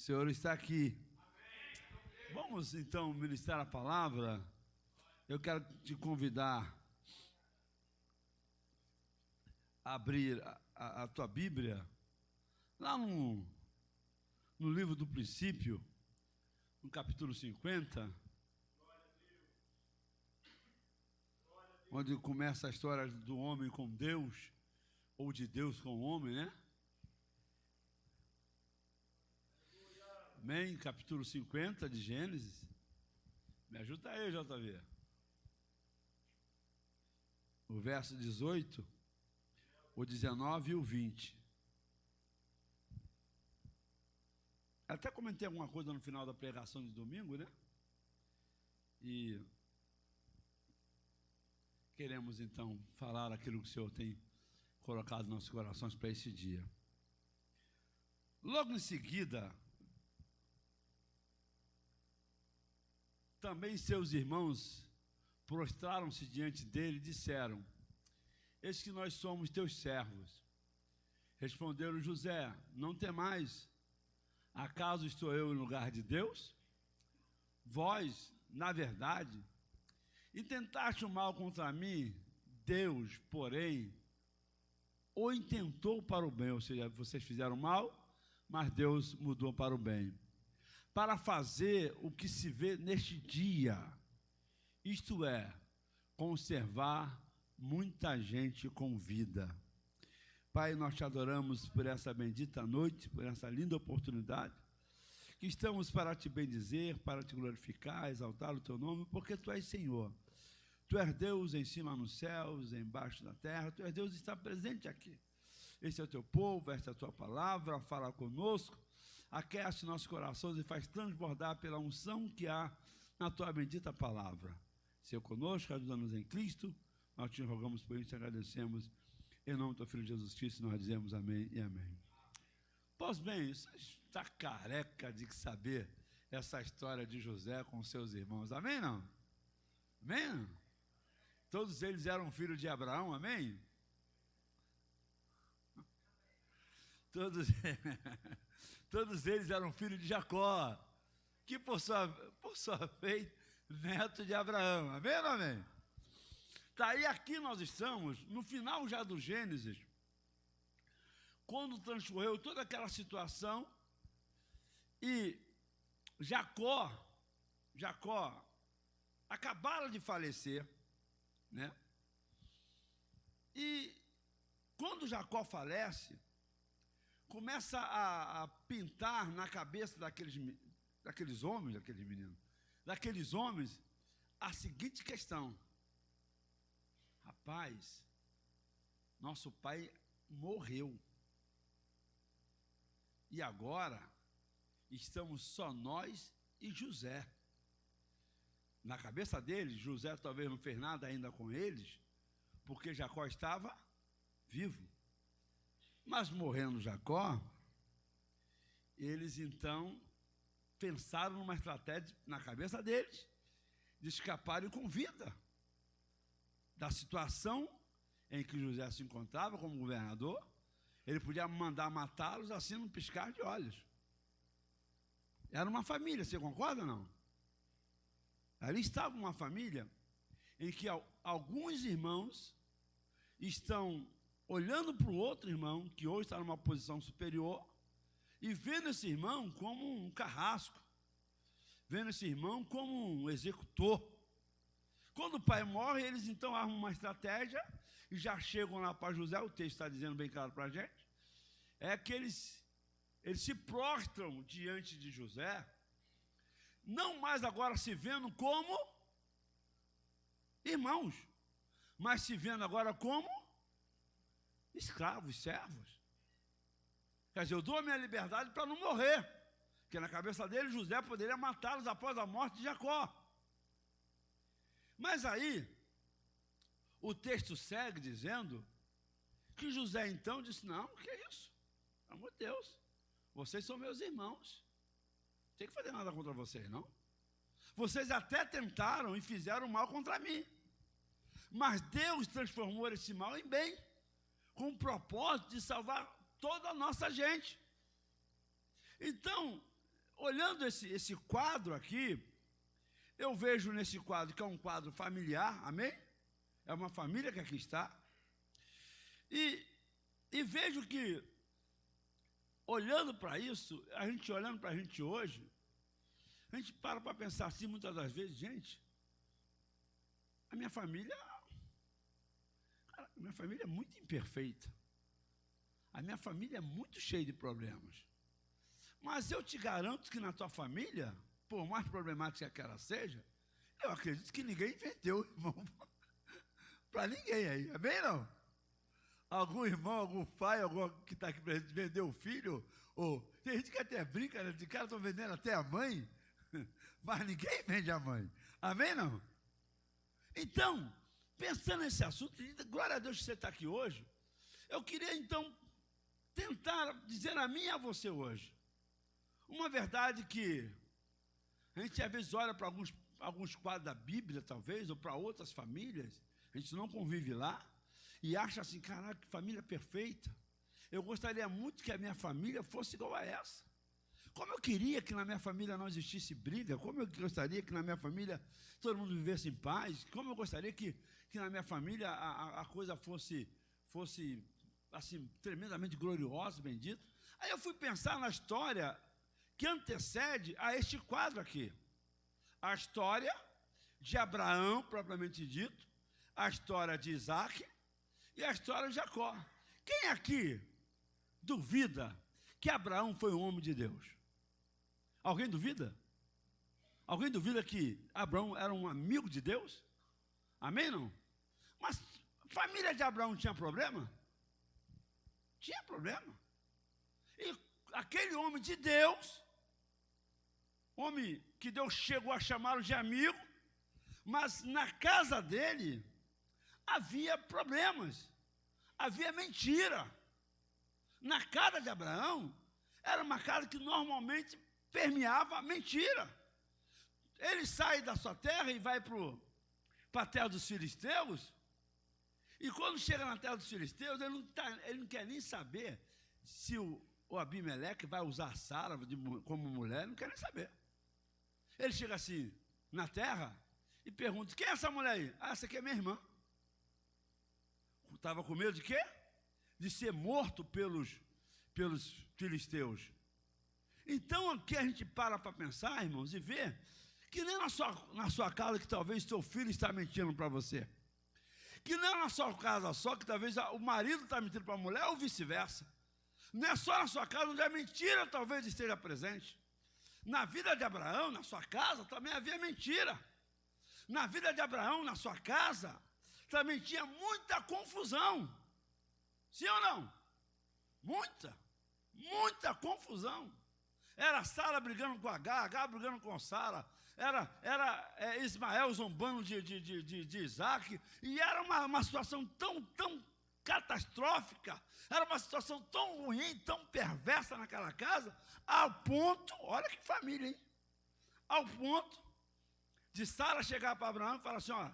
Senhor está aqui. Vamos então ministrar a palavra. Eu quero te convidar a abrir a tua Bíblia lá no livro do princípio, no capítulo 50, onde começa a história do homem com Deus, ou de Deus com o homem, né? Amém? Capítulo 50 de Gênesis. Me ajuda aí, JV. O verso 18, o 19 e o 20. Até comentei alguma coisa no final da pregação de domingo, né? E queremos então falar aquilo que o Senhor tem colocado nos nossos corações para esse dia. Logo em seguida, também seus irmãos prostraram-se diante dele e disseram: eis que nós somos teus servos. Responderam José: não temais, acaso estou eu em lugar de Deus? Vós, na verdade, intentaste o mal contra mim, Deus, porém, o intentou para o bem. Ou seja, vocês fizeram mal, mas Deus mudou para o bem, para fazer o que se vê neste dia, isto é, conservar muita gente com vida. Pai, nós te adoramos por essa bendita noite, por essa linda oportunidade, que estamos para te bendizer, para te glorificar, exaltar o teu nome, porque tu és Senhor. Tu és Deus em cima nos céus, embaixo da terra, tu és Deus que está presente aqui. Esse é o teu povo, esta é a tua palavra, fala conosco, aquece nossos corações e faz transbordar pela unção que há na tua bendita palavra. Seja conosco, ajuda-nos em Cristo, nós te rogamos por isso e te agradecemos. Em nome do teu Filho Jesus Cristo, nós dizemos amém e amém. Pois bem, você está careca de saber essa história de José com seus irmãos, amém não? Amém não? Todos eles eram filhos de Abraão, amém? Todos eles eram filhos de Jacó, que por sua vez, neto de Abraão, amém ou não amém? Tá, e aqui nós estamos, no final já do Gênesis, quando transcorreu toda aquela situação, e Jacó acabara de falecer, né? E quando Jacó falece, começa a pintar na cabeça daqueles homens, a seguinte questão: rapaz, nosso pai morreu, e agora estamos só nós e José. Na cabeça deles, José talvez não fez nada ainda com eles, porque Jacó estava vivo. Mas morrendo Jacó, eles então pensaram numa estratégia na cabeça deles de escaparem com vida da situação em que José se encontrava como governador. Ele podia mandar matá-los assim num piscar de olhos. Era uma família, você concorda ou não? Ali estava uma família em que alguns irmãos estão olhando para o outro irmão, que hoje está numa posição superior, e vendo esse irmão como um carrasco, vendo esse irmão como um executor. Quando o pai morre, eles então armam uma estratégia e já chegam lá para José. O texto está dizendo bem claro para a gente, é que eles se prostram diante de José, não mais agora se vendo como irmãos, mas se vendo agora como escravos, servos. Quer dizer, eu dou a minha liberdade para não morrer, porque na cabeça dele José poderia matá-los após a morte de Jacó. Mas aí o texto segue dizendo que José então disse: não, o que é isso? Pelo amor de Deus, vocês são meus irmãos, não tem que fazer nada contra vocês, não. Vocês até tentaram e fizeram mal contra mim, mas Deus transformou esse mal em bem, com o propósito de salvar toda a nossa gente. Então, olhando esse quadro aqui, eu vejo nesse quadro que é um quadro familiar, amém? É uma família que aqui está. E vejo que, olhando para isso, olhando para a gente hoje, a gente para pensar assim muitas das vezes, gente, a minha família é muito imperfeita. A minha família é muito cheia de problemas. Mas eu te garanto que na tua família, por mais problemática que ela seja, eu acredito que ninguém vendeu, irmão, para ninguém aí, é bem não? Algum irmão, algum pai, algum que está aqui presente, vendeu o filho, ou tem gente que até brinca, né? De cara estão vendendo até a mãe, mas ninguém vende a mãe, amém não? Então, pensando nesse assunto, glória a Deus que você está aqui hoje, eu queria então tentar dizer a mim e a você hoje, uma verdade que a gente às vezes olha para alguns quadros da Bíblia, talvez, ou para outras famílias, a gente não convive lá, e acha assim, caraca, que família perfeita. Eu gostaria muito que a minha família fosse igual a essa. Como eu queria que na minha família não existisse briga, como eu gostaria que na minha família todo mundo vivesse em paz, como eu gostaria que na minha família a coisa fosse assim, tremendamente gloriosa, bendita. Aí eu fui pensar na história que antecede a este quadro aqui. A história de Abraão, propriamente dito, a história de Isaac e a história de Jacó. Quem aqui duvida que Abraão foi um homem de Deus? Alguém duvida? Alguém duvida que Abraão era um amigo de Deus? Amém, não? Mas a família de Abraão tinha problema? Tinha problema. E aquele homem de Deus, homem que Deus chegou a chamá-lo de amigo, mas na casa dele havia problemas, havia mentira. Na casa de Abraão, era uma casa que normalmente permeava mentira. Ele sai da sua terra e vai para a terra dos filisteus, e quando chega na terra dos filisteus, ele não quer nem saber se o Abimeleque vai usar Sara como mulher, não quer nem saber. Ele chega assim, na terra, e pergunta, quem é essa mulher aí? Ah, essa aqui é minha irmã. Estava com medo de quê? De ser morto pelos filisteus. Então, aqui a gente para pensar, irmãos, e ver que nem na sua casa que talvez seu filho está mentindo para você. Que não é na sua casa só que talvez o marido está mentindo para a mulher ou vice-versa. Não é só na sua casa onde a mentira talvez esteja presente. Na vida de Abraão, na sua casa, também havia mentira. Na vida de Abraão, na sua casa, também tinha muita confusão. Sim ou não? Muita confusão. Era Sara brigando com Agar brigando com Sara. Era Ismael zombando de Isaac. E era uma situação tão catastrófica. Era uma situação tão ruim, tão perversa naquela casa, ao ponto, olha que família, hein? Ao ponto de Sara chegar para Abraão e falar assim, ó,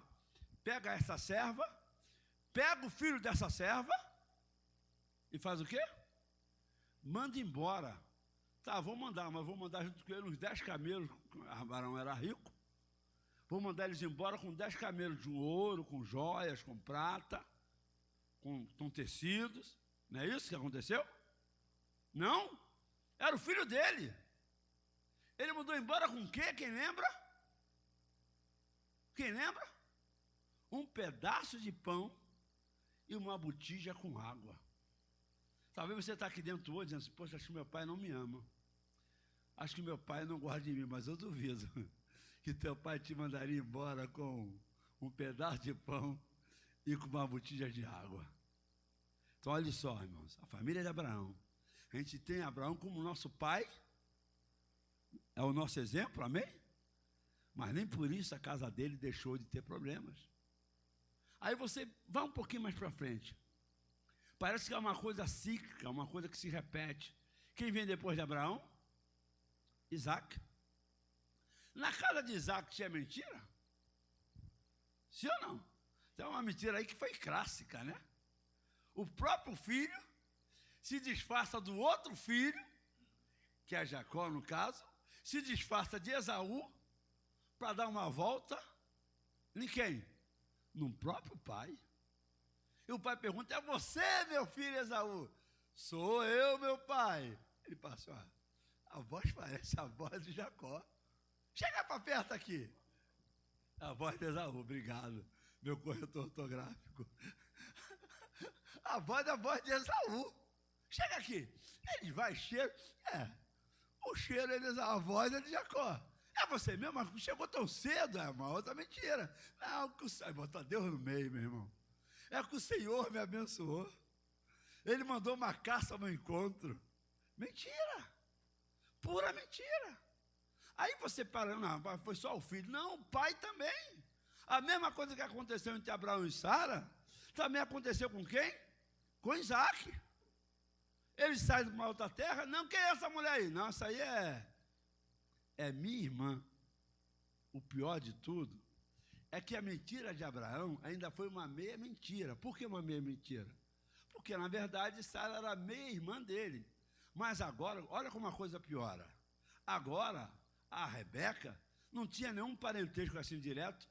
pega essa serva, pega o filho dessa serva e faz o quê? Manda embora. Tá, vou mandar, mas vou mandar junto com ele uns 10 camelos, Abraão era rico, vou mandar eles embora com 10 camelos de ouro, com joias, com prata, com tecidos. Não é isso que aconteceu? Não, era o filho dele. Ele mandou embora com o quê? Quem lembra? Quem lembra? Um pedaço de pão e uma botija com água. Talvez você está aqui dentro hoje dizendo assim, poxa, acho que meu pai não me ama. Acho que meu pai não gosta de mim, mas eu duvido que teu pai te mandaria embora com um pedaço de pão e com uma botija de água. Então, olha só, irmãos, a família de Abraão. A gente tem Abraão como nosso pai, é o nosso exemplo, amém? Mas nem por isso a casa dele deixou de ter problemas. Aí você vai um pouquinho mais para frente. Parece que é uma coisa cíclica, uma coisa que se repete. Quem vem depois de Abraão? Isaac. Na casa de Isaac tinha mentira? Sim ou não? Tem uma mentira aí que foi clássica, né? O próprio filho se disfarça do outro filho, que é Jacó no caso, se disfarça de Esaú para dar uma volta em quem? No próprio pai. E o pai pergunta: é você, meu filho Esaú? Sou eu, meu pai. Ele passa: a voz parece a voz de Jacó. Chega para perto aqui. A voz de Esaú, obrigado, meu corretor ortográfico. A voz é a voz de Esaú. Chega aqui. Ele vai, cheiro. O cheiro é de Esaú, a voz é de Jacó. É você mesmo, mas chegou tão cedo, é uma outra mentira. Não, botar Deus no meio, meu irmão. É que o Senhor me abençoou. Ele mandou uma carta ao meu encontro. Mentira. Pura mentira. Aí você para, não, foi só o filho. Não, o pai também. A mesma coisa que aconteceu entre Abraão e Sara, também aconteceu com quem? Com Isaac. Eles saem de uma outra terra. Não, quem é essa mulher aí? Não, essa aí é minha irmã. O pior de tudo é que a mentira de Abraão ainda foi uma meia mentira. Por que uma meia mentira? Porque, na verdade, Sara era meia irmã dele. Mas agora, olha como a coisa piora. Agora, a Rebeca não tinha nenhum parentesco assim direto,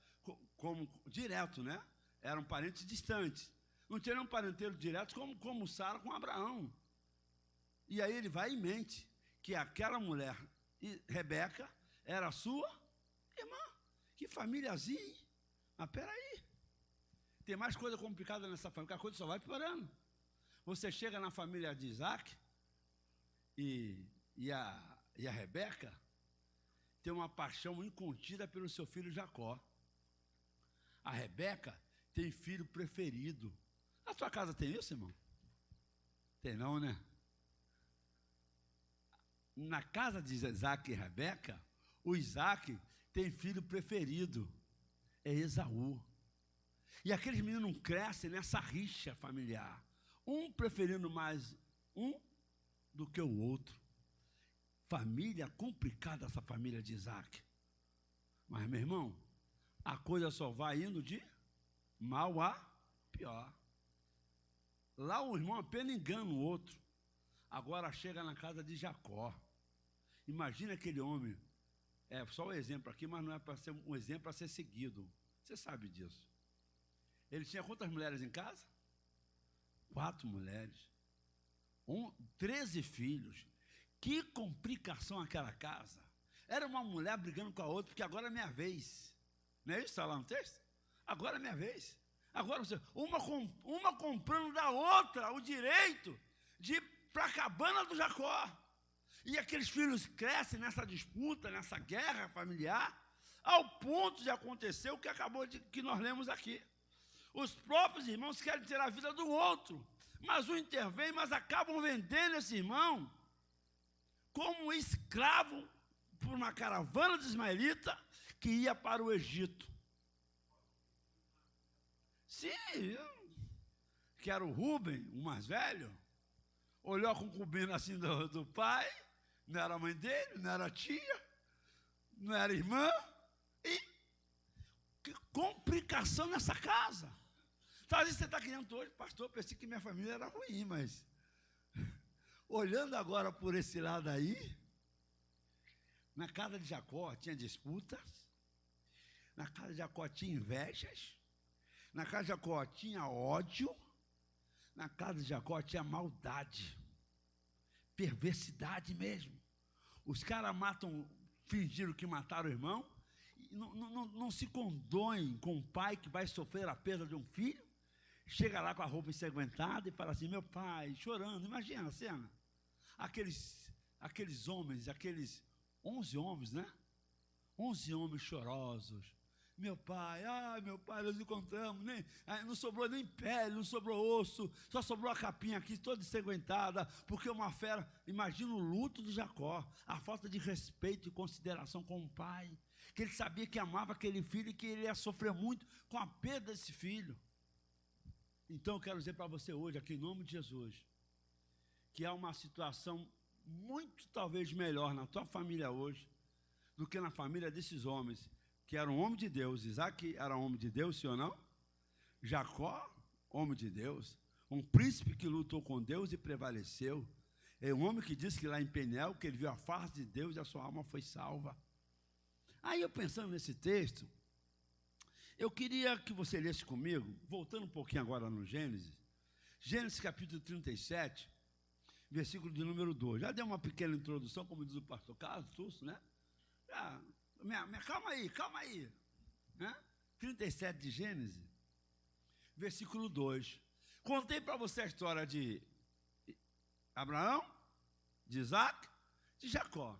direto, né? Eram parentes distantes. Não tinha nenhum parentesco direto como Sara com Abraão. E aí ele vai e mente que aquela mulher, Rebeca, era sua irmã. Que famíliazinha. Mas peraí. Tem mais coisa complicada nessa família, que a coisa só vai piorando. Você chega na família de Isaac e a Rebeca tem uma paixão incontida pelo seu filho Jacó. A Rebeca tem filho preferido. Na sua casa tem isso, irmão? Tem não, né? Na casa de Isaac e Rebeca, o Isaac tem filho preferido, é Esaú. E aqueles meninos não crescem nessa rixa familiar, um preferindo mais um do que o outro. Família complicada essa família de Isaac. Mas, meu irmão, a coisa só vai indo de mal a pior. Lá o irmão apenas engana o outro. Agora chega na casa de Jacó. Imagina aquele homem. É só um exemplo aqui, mas não é para ser um exemplo a ser seguido. Você sabe disso. Ele tinha quantas mulheres em casa? 4 mulheres. 13 filhos. Que complicação aquela casa. Era uma mulher brigando com a outra, porque agora é minha vez. Não é isso que está lá no texto? Agora é minha vez. Agora você, uma comprando da outra o direito de ir para a cabana do Jacó. E aqueles filhos crescem nessa disputa, nessa guerra familiar, ao ponto de acontecer o que que nós lemos aqui. Os próprios irmãos querem ter a vida do outro, mas um intervém, mas acabam vendendo esse irmão como escravo por uma caravana de ismaelita que ia para o Egito. Sim, que era o Rubem, o mais velho, olhou a concubina assim do pai, não era a mãe dele, não era a tia, não era a irmã, e que complicação nessa casa. Talvez você está querendo hoje, pastor, pensei que minha família era ruim, mas olhando agora por esse lado aí, na casa de Jacó tinha disputas, na casa de Jacó tinha invejas, na casa de Jacó tinha ódio, na casa de Jacó tinha maldade, perversidade mesmo. Os caras fingiram que mataram o irmão, não se condoem com o pai que vai sofrer a perda de um filho, chega lá com a roupa ensanguentada e fala assim: meu pai, chorando. Imagina a cena. Aqueles homens, aqueles 11 homens, né? 11 homens chorosos. Meu pai, nós encontramos, não sobrou nem pele, não sobrou osso, só sobrou a capinha aqui, toda ensanguentada, porque uma fera. Imagina o luto de Jacó, a falta de respeito e consideração com o pai, que ele sabia que amava aquele filho e que ele ia sofrer muito com a perda desse filho. Então eu quero dizer para você hoje, aqui em nome de Jesus, que há uma situação muito talvez melhor na tua família hoje do que na família desses homens, que eram homens de Deus. Isaac era homem de Deus, sim ou não? Jacó, homem de Deus, um príncipe que lutou com Deus e prevaleceu. É um homem que disse que lá em Peniel, que ele viu a face de Deus e a sua alma foi salva. Aí eu pensando nesse texto, eu queria que você lesse comigo, voltando um pouquinho agora no Gênesis, Gênesis capítulo 37, versículo de número 2. Já deu uma pequena introdução, como diz o pastor Carlos Tusso, né? Calma aí. Né? 37 de Gênesis, versículo 2. Contei para você a história de Abraão, de Isaac, de Jacó.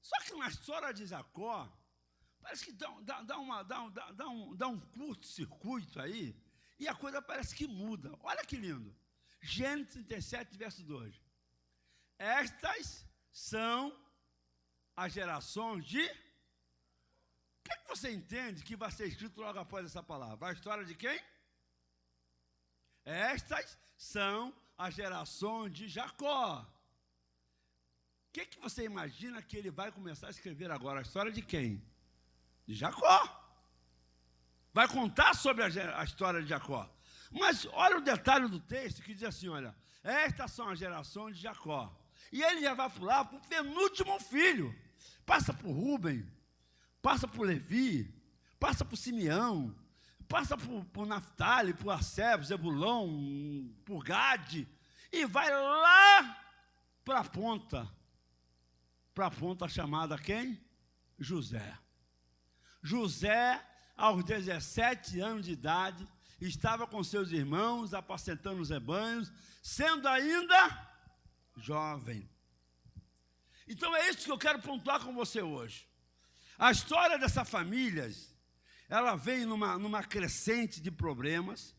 Só que na história de Jacó, parece que dá um curto-circuito aí, e a coisa parece que muda. Olha que lindo. Gênesis 37, verso 2. Estas são as gerações de... O que é que você entende que vai ser escrito logo após essa palavra? A história de quem? Estas são as gerações de Jacó. O que é que você imagina que ele vai começar a escrever agora? A história de quem? De Jacó. Vai contar sobre a história de Jacó. Mas olha o detalhe do texto que diz assim, olha, estas são as gerações de Jacó. E ele já vai pular para o penúltimo filho. Passa por Rúben, passa por Levi, passa por Simeão, passa por Naftali, por Asser, Zebulão, por Gade, e vai lá para a ponta chamada quem? José. José, aos 17 anos de idade, estava com seus irmãos, apacentando os rebanhos, sendo ainda jovem. Então é isso que eu quero pontuar com você hoje. A história dessas famílias, ela vem numa crescente de problemas,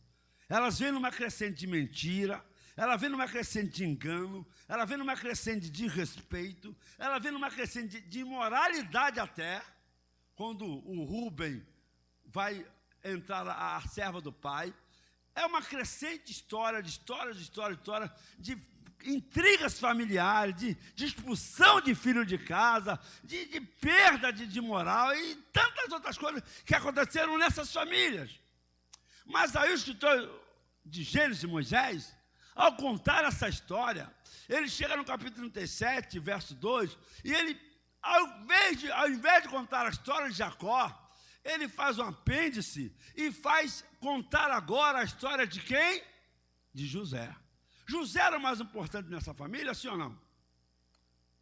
elas vêm numa crescente de mentira, ela vem numa crescente de engano, ela vem numa crescente de desrespeito, ela vem numa crescente de imoralidade até, quando o Rúben vai entrar a serva do pai. É uma crescente história de intrigas familiares, de expulsão de filho de casa, de perda de moral e tantas outras coisas que aconteceram nessas famílias. Mas aí o escritor de Gênesis, Moisés, ao contar essa história, ele chega no capítulo 37, verso 2, e ele, ao invés de contar a história de Jacó, ele faz um apêndice e faz contar agora a história de quem? De José. José era o mais importante nessa família, sim ou não?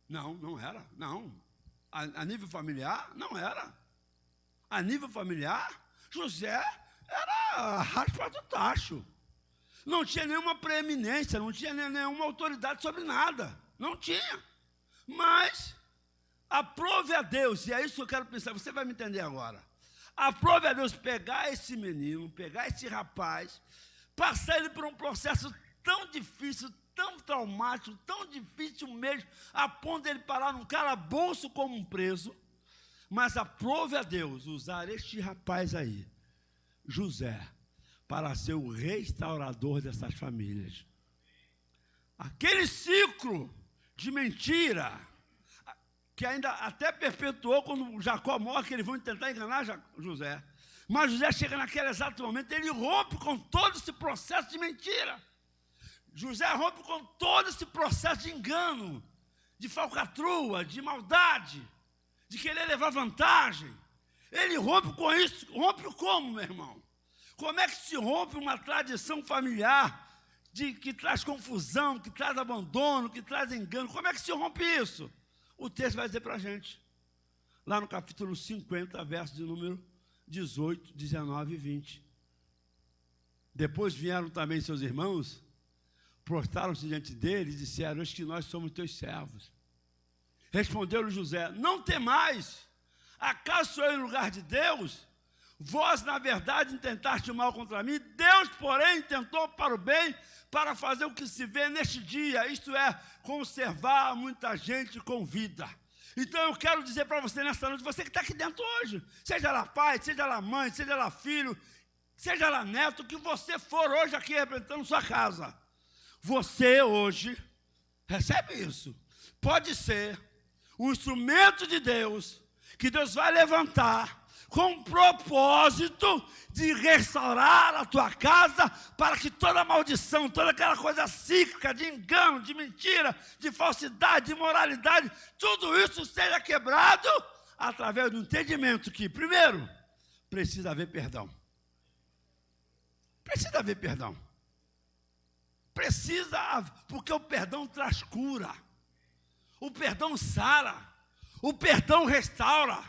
Não era, não. A nível familiar, não era. A nível familiar, José era a raspa do tacho. Não tinha nenhuma preeminência, não tinha nenhuma autoridade sobre nada. Não tinha. Mas, aprove a Deus, e é isso que eu quero pensar, você vai me entender agora. Aprove a Deus pegar esse menino, pegar esse rapaz, passar ele por um processo tão difícil, tão traumático, tão difícil mesmo, a ponto de ele parar num calabouço como um preso, mas aprove a Deus usar este rapaz aí, José, para ser o restaurador dessas famílias. Aquele ciclo de mentira, que ainda até perpetuou quando Jacó morre, que eles vão tentar enganar José, mas José chega naquele exato momento, ele rompe com todo esse processo de mentira. José rompe com todo esse processo de engano, de falcatrua, de maldade, de querer levar vantagem. Ele rompe com isso. Rompe como, meu irmão? Como é que se rompe uma tradição familiar que traz confusão, que traz abandono, que traz engano? Como é que se rompe isso? O texto vai dizer para a gente, lá no capítulo 50, verso de número 18, 19 e 20. Depois vieram também seus irmãos, prostraram-se diante dele e disseram: eis que nós somos teus servos. Respondeu-lhe José: não temais, acaso sou eu em lugar de Deus? Vós, na verdade, intentaste o mal contra mim, Deus, porém, intentou para o bem, para fazer o que se vê neste dia, isto é, conservar muita gente com vida. Então eu quero dizer para você nesta noite, você que está aqui dentro hoje, seja lá pai, seja lá mãe, seja lá filho, seja lá neto, que você for hoje aqui representando sua casa, você hoje, recebe isso, pode ser um instrumento de Deus, que Deus vai levantar com o propósito de restaurar a tua casa, para que toda maldição, toda aquela coisa cíclica de engano, de mentira, de falsidade, de imoralidade, tudo isso seja quebrado através do entendimento que, primeiro, precisa haver perdão. Precisa haver perdão. Porque o perdão traz cura. O perdão sara. O perdão restaura.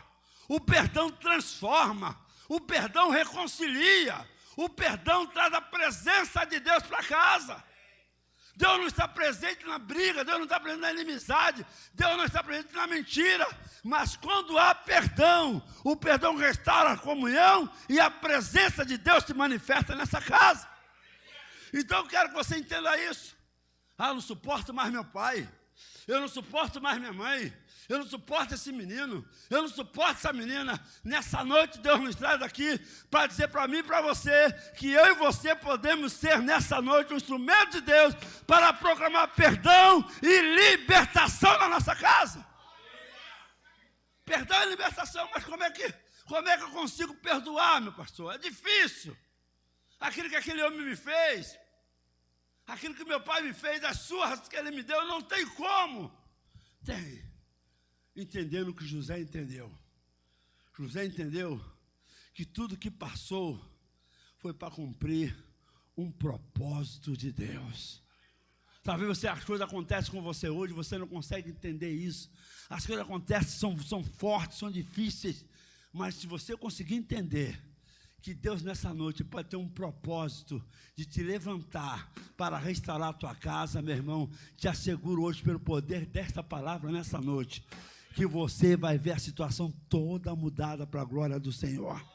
O perdão transforma. O perdão reconcilia. O perdão traz a presença de Deus para casa. Deus não está presente na briga, Deus não está presente na inimizade, Deus não está presente na mentira. Mas quando há perdão, o perdão restaura a comunhão e a presença de Deus se manifesta nessa casa. Então eu quero que você entenda isso. Eu não suporto mais meu pai, eu não suporto mais minha mãe, eu não suporto esse menino, eu não suporto essa menina. Nessa noite Deus nos traz aqui para dizer para mim e para você que eu e você podemos ser nessa noite um instrumento de Deus para proclamar perdão e libertação na nossa casa. Perdão e libertação, mas como é que eu consigo perdoar, meu pastor? É difícil. Aquilo que aquele homem me fez, aquilo que meu pai me fez, as surras que ele me deu, não tem como. Tem. Entendendo o que José entendeu. José entendeu que tudo que passou foi para cumprir um propósito de Deus. Talvez as coisas acontecem com você hoje, você não consegue entender isso. As coisas acontecem, são fortes, são difíceis. Mas se você conseguir entender que Deus nessa noite pode ter um propósito de te levantar para restaurar a tua casa, meu irmão, te asseguro hoje pelo poder desta palavra nessa noite, que você vai ver a situação toda mudada para a glória do Senhor.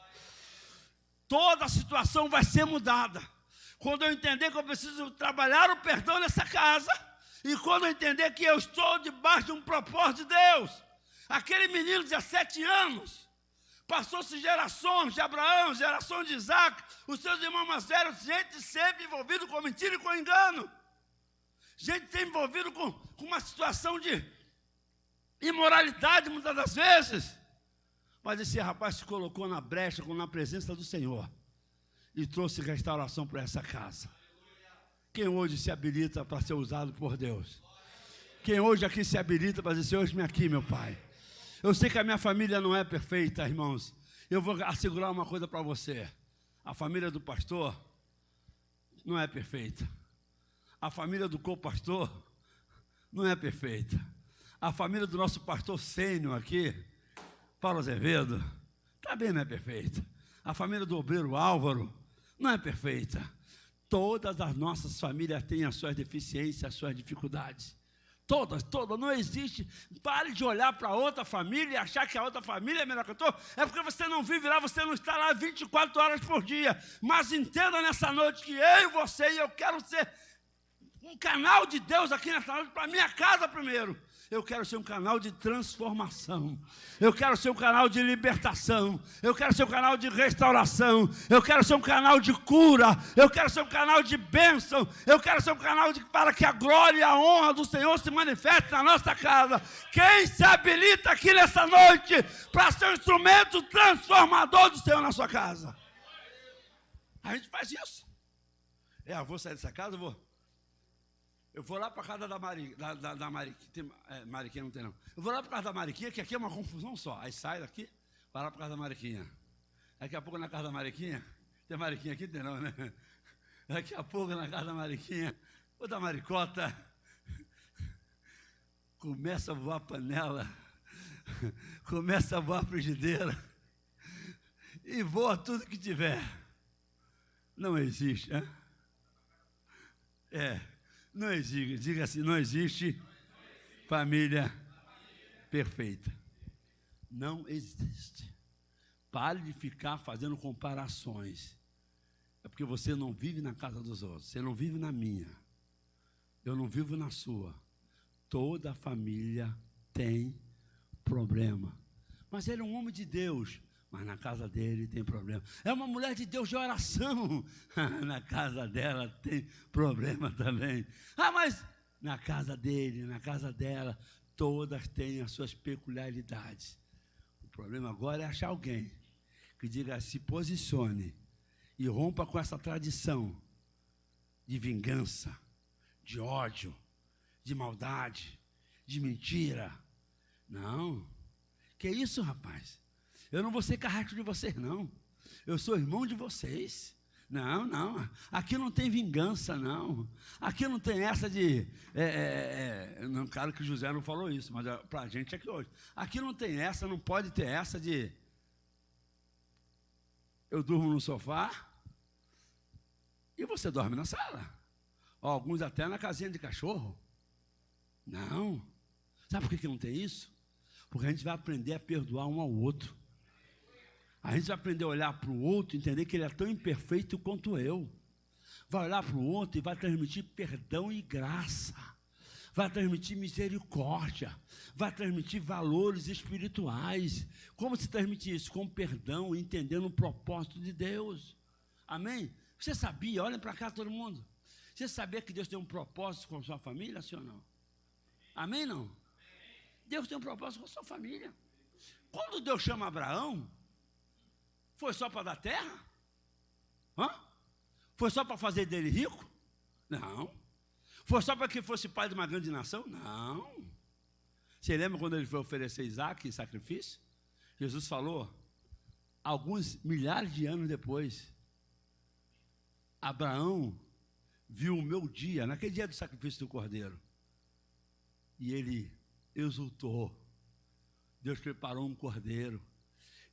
Toda a situação vai ser mudada. Quando eu entender que eu preciso trabalhar o perdão nessa casa, e quando eu entender que eu estou debaixo de um propósito de Deus. Aquele menino de 17 anos, passou-se gerações de Abraão, gerações de Isaac, os seus irmãos mais velhos, gente sempre envolvida com mentira e com engano. Gente sempre envolvida com uma situação de imoralidade muitas das vezes. Mas esse rapaz se colocou na brecha, na presença do Senhor, e trouxe restauração para essa casa. Quem hoje se habilita para ser usado por Deus? Quem hoje aqui se habilita para dizer, Senhor, me aqui, meu Pai. Eu sei que a minha família não é perfeita, irmãos. Eu vou assegurar uma coisa para você. A família do pastor não é perfeita. A família do co-pastor não é perfeita. A família do nosso pastor sênior aqui, Paulo Azevedo, também não é perfeita. A família do obreiro Álvaro não é perfeita. Todas as nossas famílias têm as suas deficiências, as suas dificuldades. Todas, não existe. Pare de olhar para outra família e achar que a outra família é melhor que a tua. É porque você não vive lá, você não está lá 24 horas por dia. Mas entenda nessa noite que eu e você, e eu quero ser um canal de Deus aqui nessa noite, para a minha casa primeiro. Eu quero ser um canal de transformação. Eu quero ser um canal de libertação. Eu quero ser um canal de restauração. Eu quero ser um canal de cura. Eu quero ser um canal de bênção. Eu quero ser um canal para que a glória e a honra do Senhor se manifeste na nossa casa. Quem se habilita aqui nessa noite para ser um instrumento transformador do Senhor na sua casa? A gente faz isso. Eu vou sair dessa casa, eu vou lá para a casa da Mariquinha. Mariquinha não tem, não. Eu vou lá para a casa da Mariquinha, que aqui é uma confusão só. Aí sai daqui, vai lá para a casa da Mariquinha. Daqui a pouco na casa da Mariquinha, tem Mariquinha aqui? Tem não, né? Daqui a pouco na casa da Mariquinha, ou da Maricota, começa a voar panela, começa a voar frigideira, e voa tudo que tiver. Não existe, né? Não existe, diga assim, não existe família perfeita. Não existe. Pare de ficar fazendo comparações. É porque você não vive na casa dos outros, você não vive na minha. Eu não vivo na sua. Toda família tem problema. Mas ele é um homem de Deus. Mas na casa dele tem problema. É uma mulher de Deus de oração. Na casa dela tem problema também. Mas na casa dele, na casa dela, todas têm as suas peculiaridades. O problema agora é achar alguém que diga: se posicione e rompa com essa tradição de vingança, de ódio, de maldade, de mentira. Não. Que isso, rapaz? Eu não vou ser carrasco de vocês, não. Eu sou irmão de vocês. Não, não. Aqui não tem vingança, não. Aqui não tem essa de... não, claro que José não falou isso, mas para a gente aqui hoje. Aqui não tem essa, não pode ter essa de... eu durmo no sofá e você dorme na sala. Alguns até na casinha de cachorro. Não. Sabe por que não tem isso? Porque a gente vai aprender a perdoar um ao outro. A gente vai aprender a olhar para o outro e entender que ele é tão imperfeito quanto eu. Vai olhar para o outro e vai transmitir perdão e graça. Vai transmitir misericórdia. Vai transmitir valores espirituais. Como se transmite isso? Com perdão, entendendo o propósito de Deus. Amém? Você sabia? Olhem para cá todo mundo. Você sabia que Deus tem um propósito com a sua família, sim ou não? Amém, não? Deus tem um propósito com a sua família. Quando Deus chama Abraão, foi só para dar terra? Hã? Foi só para fazer dele rico? Não. Foi só para que fosse pai de uma grande nação? Não. Você lembra quando ele foi oferecer Isaac em sacrifício? Jesus falou, alguns milhares de anos depois, Abraão viu o meu dia, naquele dia do sacrifício do cordeiro, e ele exultou. Deus preparou um cordeiro.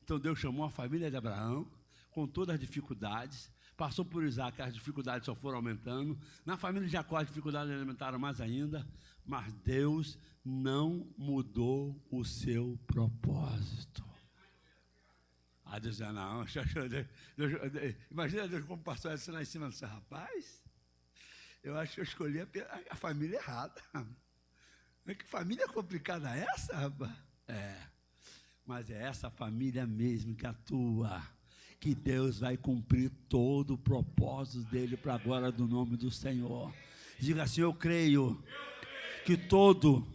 Então Deus chamou a família de Abraão, com todas as dificuldades, passou por Isaac, as dificuldades só foram aumentando, na família de Jacó as dificuldades aumentaram mais ainda, mas Deus não mudou o seu propósito. Ah, Deus dizia, não, imagina Deus como passou essa lá em cima desse rapaz. Eu acho que eu escolhi a família errada. Que família complicada é essa, rapaz? Mas é essa família mesmo que atua, que Deus vai cumprir todo o propósito dele para a glória do nome do Senhor. Diga assim, eu creio que todo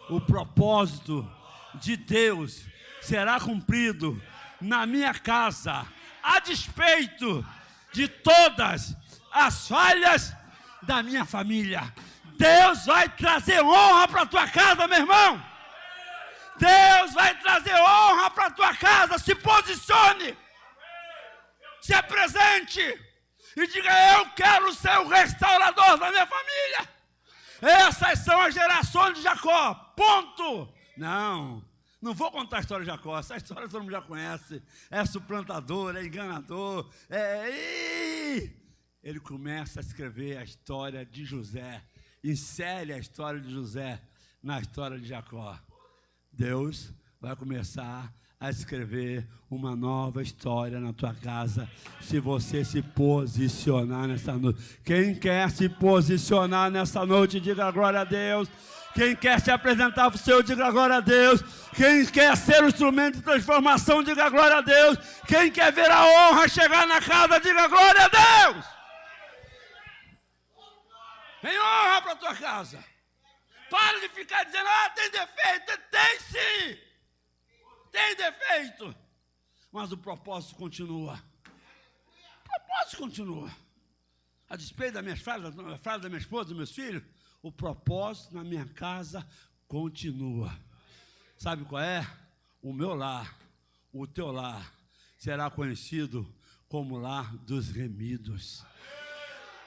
o propósito de Deus será cumprido na minha casa, a despeito de todas as falhas da minha família. Deus vai trazer honra para a tua casa, meu irmão. Deus vai trazer honra para a tua casa. Se posicione, se apresente e diga, eu quero ser o restaurador da minha família. Essas são as gerações de Jacó, ponto. Não vou contar a história de Jacó, essa história todo mundo já conhece. É suplantador, é enganador, Ele começa a escrever a história de José, insere a história de José na história de Jacó. Deus vai começar a escrever uma nova história na tua casa, se você se posicionar nessa noite. Quem quer se posicionar nessa noite, diga glória a Deus. Quem quer se apresentar para o Senhor, diga glória a Deus. Quem quer ser o instrumento de transformação, diga glória a Deus. Quem quer ver a honra chegar na casa, diga glória a Deus. Tem honra para a tua casa. Para de ficar dizendo, tem defeito. Tem sim. Tem defeito. Mas o propósito continua. O propósito continua. A despeito das minhas falhas, da falha da minha esposa, dos meus filhos, o propósito na minha casa continua. Sabe qual é? O meu lar, o teu lar, será conhecido como lar dos remidos,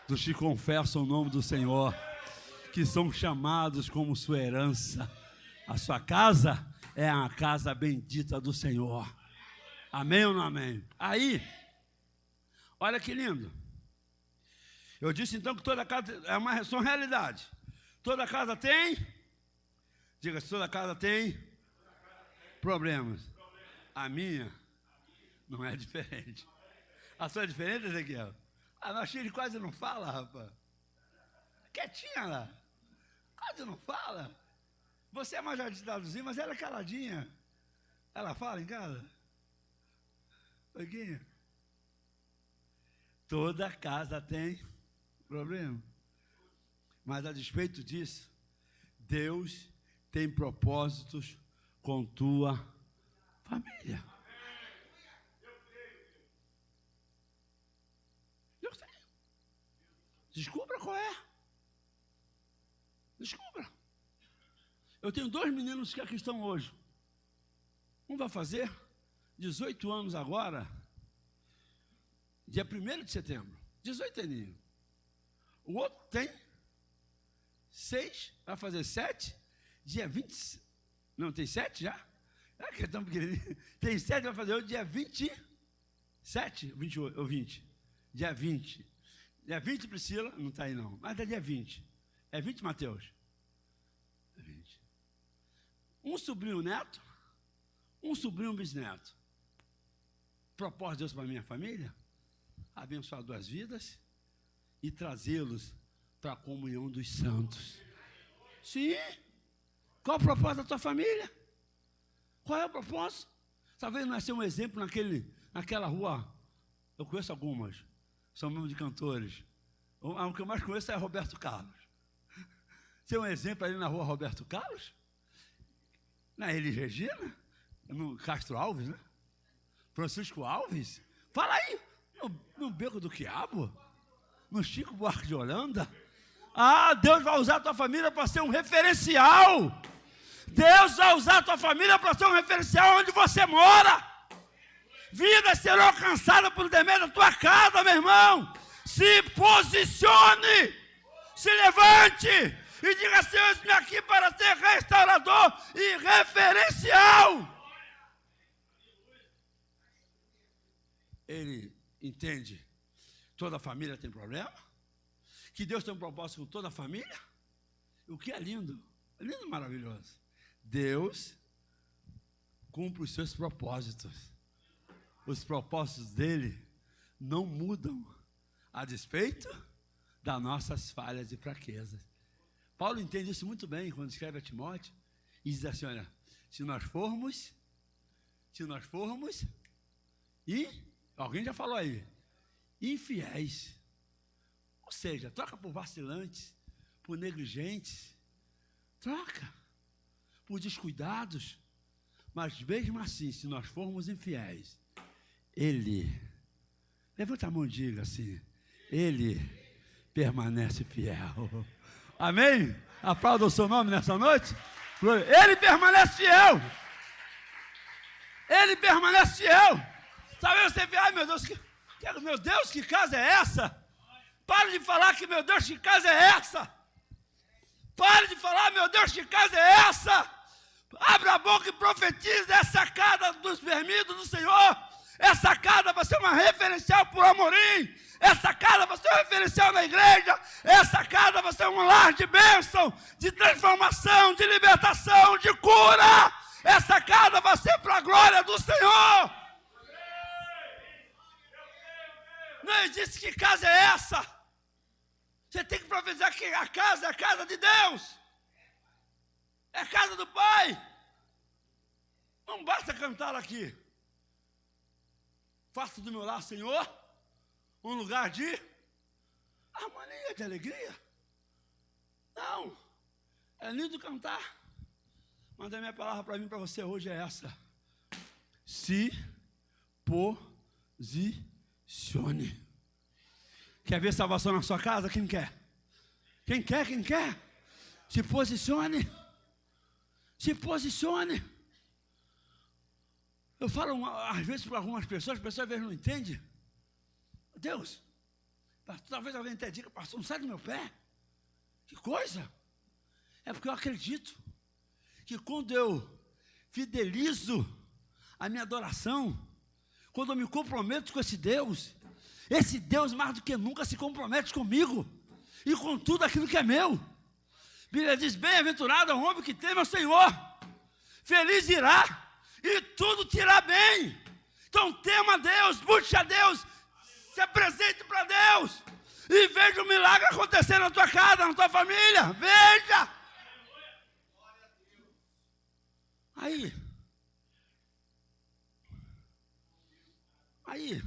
dos que confessam o nome do Senhor, que são chamados como sua herança. A sua casa é a casa bendita do Senhor. Amém ou não amém? Aí, olha que lindo. Eu disse então que toda casa é uma realidade. Toda casa tem, diga, toda casa tem problemas. A minha não é diferente. A sua é diferente, Ezequiel? A nossa filha quase não fala, rapaz. Quietinha lá. Quase não fala. Você é mais agitadinha, mas ela é caladinha. Ela fala em casa? Pouquinho. Toda casa tem problema. Mas a despeito disso, Deus tem propósitos com tua família. Descubra qual é. Descubra. Eu tenho 2 meninos que aqui estão hoje. Um vai fazer 18 anos agora, dia 1º de setembro. 18 aninhos. O outro tem 6, vai fazer 7, dia 20. Não, tem 7 já? É que é tão pequenininho. Tem 7, vai fazer o dia 27, 28 ou 20. Dia 20. Dia 20, Priscila, não está aí não, mas é dia 20. É 20, Mateus? É 20. Um sobrinho neto, um sobrinho bisneto. Propósito de Deus para a minha família? Abençoar 2 vidas e trazê-los para a comunhão dos santos. Sim. Qual o propósito da tua família? Qual é o propósito? Talvez não é ser um exemplo naquela rua. Eu conheço algumas, são mesmo de cantores. O que eu mais conheço é Roberto Carlos. Ser um exemplo ali na rua Roberto Carlos? Na Elis Regina? No Castro Alves, né? Francisco Alves? Fala aí, no Beco do Quiabo? No Chico Buarque de Holanda? Ah, Deus vai usar a tua família para ser um referencial. Deus vai usar a tua família para ser um referencial onde você mora. Vidas serão alcançadas por intermédio da tua casa, meu irmão. Se posicione, se levante e diga assim: eu estou aqui para ser restaurador e referencial. Ele entende, toda família tem problema, que Deus tem um propósito com toda a família. O que é lindo e maravilhoso. Deus cumpre os seus propósitos. Os propósitos dele não mudam a despeito das nossas falhas e fraquezas. Paulo entende isso muito bem quando escreve a Timóteo e diz assim: olha, se nós formos, e alguém já falou aí, infiéis, ou seja, troca por vacilantes, por negligentes, troca por descuidados, mas mesmo assim, se nós formos infiéis, Ele, levanta a mão e diga assim: Ele permanece fiel. Amém? Aplauda o seu nome nessa noite. Ele permanece fiel. Ele permanece fiel. Sabe, você vê, ai meu Deus, que casa é essa? Pare de falar que, meu Deus, que casa é essa? Pare de falar, meu Deus, que casa é essa? Abra a boca e profetize essa casa dos vermidos do Senhor. Essa casa vai ser uma referencial para o Amorim. Essa casa vai ser um referencial na igreja. Essa casa vai ser um lar de bênção, de transformação, de libertação, de cura. Essa casa vai ser para a glória do Senhor. Não existe que casa é essa. Você tem que profetizar que a casa é a casa de Deus. É a casa do Pai. Não basta cantar aqui. Faça do meu lar, Senhor, um lugar de harmonia, de alegria. Não, é lindo cantar, mas a minha palavra para mim, para você hoje é essa: se posicione. Quer ver salvação na sua casa? Quem quer? Quem quer? Quem quer? Se posicione. Se posicione. Eu falo às vezes para algumas pessoas, as pessoas às vezes não entendem. Deus, talvez alguém até diga: pastor, não sai do meu pé. Que coisa? É porque eu acredito que quando eu fidelizo a minha adoração, quando eu me comprometo com esse Deus mais do que nunca se compromete comigo e com tudo aquilo que é meu. A Bíblia diz: bem-aventurado é o homem que teme ao Senhor, feliz irá e tudo te irá bem. Então tema a Deus, busque a Deus, se apresente para Deus e veja o milagre acontecer na tua casa, na tua família. Veja. Aí,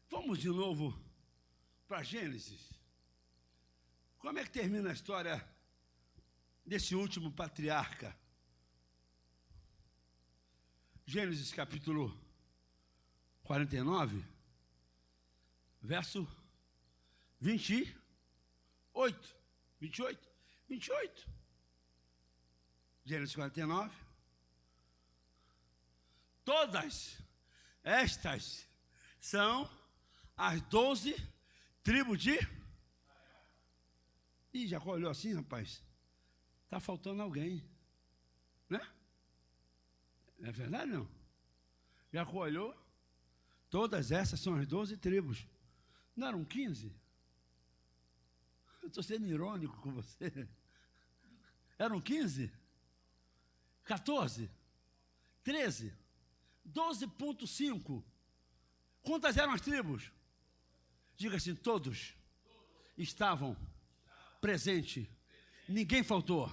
vamos de novo para Gênesis. Como é que termina a história desse último patriarca? Gênesis capítulo 49, verso 28. 28. 28. Gênesis 49. Todas estas são as 12 tribos de... Ih, Jacó olhou assim, rapaz. Está faltando alguém. Né? É verdade, não? Jacó olhou. Todas essas são as 12 tribos. Não eram 15? Eu estou sendo irônico com você. Eram 15? 14? 13? 12,5. Quantas eram as tribos? Diga assim, todos estavam presentes. Ninguém faltou,